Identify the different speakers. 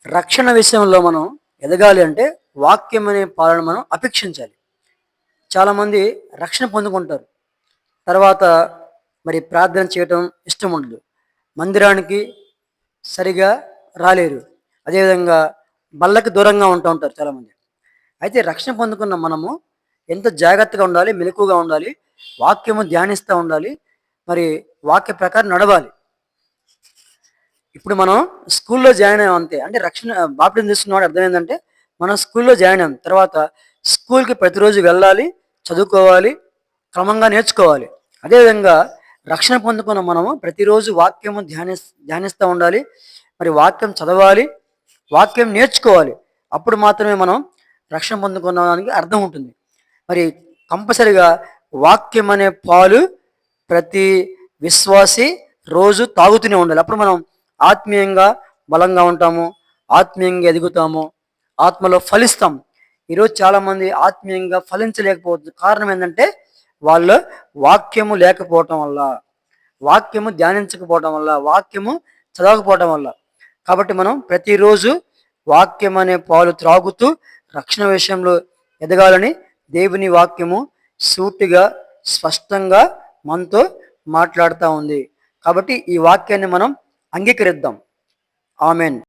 Speaker 1: రక్షణ విషయంలో మనం ఎదగాలి అంటే వాక్యం అనే పాలన మనం అపేక్షించాలి. చాలామంది రక్షణ పొందుకుంటారు. తర్వాత మరి ప్రార్థన చేయటం ఇష్టం ఉండదు. మందిరానికి సరిగా రాలేరు. అదేవిధంగా బల్లకి దూరంగా ఉంటూ ఉంటారు చాలామంది. అయితే రక్షణ పొందుకున్న మనము ఎంత జాగ్రత్తగా ఉండాలి, మెలకువగా ఉండాలి, వాక్యము ధ్యానిస్తూ ఉండాలి, మరి వాక్య ప్రకారం నడవాలి. ఇప్పుడు మనం స్కూల్లో జాయిన్ అయ్యాం అంతే. అంటే రక్షణ బాప్టిజం తీసుకున్నవాడు అర్థం ఏంటంటే మనం స్కూల్లో జాయిన్ అయ్యాం. తర్వాత స్కూల్‌కి ప్రతిరోజు వెళ్ళాలి, చదువుకోవాలి, క్రమంగా నేర్చుకోవాలి. అదేవిధంగా రక్షణ పొందుకున్న మనము ప్రతిరోజు వాక్యము ధ్యానిస్తూ ఉండాలి. మరి వాక్యం చదవాలి, వాక్యం నేర్చుకోవాలి. అప్పుడు మాత్రమే మనం రక్షణ పొందుకున్న దానికి అర్థం ఉంటుంది. మరి కంపల్సరిగా వాక్యం అనే పాలు ప్రతి విశ్వాసి రోజు తాగుతూనే ఉండాలి. అప్పుడు మనం ఆత్మీయంగా బలంగా ఉంటాము, ఆత్మీయంగా ఎదుగుతాము, ఆత్మలో ఫలిస్తాం. ఈరోజు చాలామంది ఆత్మీయంగా ఫలించలేకపోతుంది. కారణం ఏంటంటే వాళ్ళ వాక్యము లేకపోవటం వల్ల, వాక్యము ధ్యానించకపోవటం వల్ల, వాక్యము చదవకపోవటం వల్ల. కాబట్టి మనం ప్రతిరోజు వాక్యం అనే పాలు త్రాగుతూ రక్షణ విషయంలో ఎదగాలని దేవుని వాక్యము సూటిగా స్పష్టంగా మనతో మాట్లాడుతూ ఉంది. కాబట్టి ఈ వాక్యాన్ని మనం అంగీకరిద్దాం. ఆమెన్.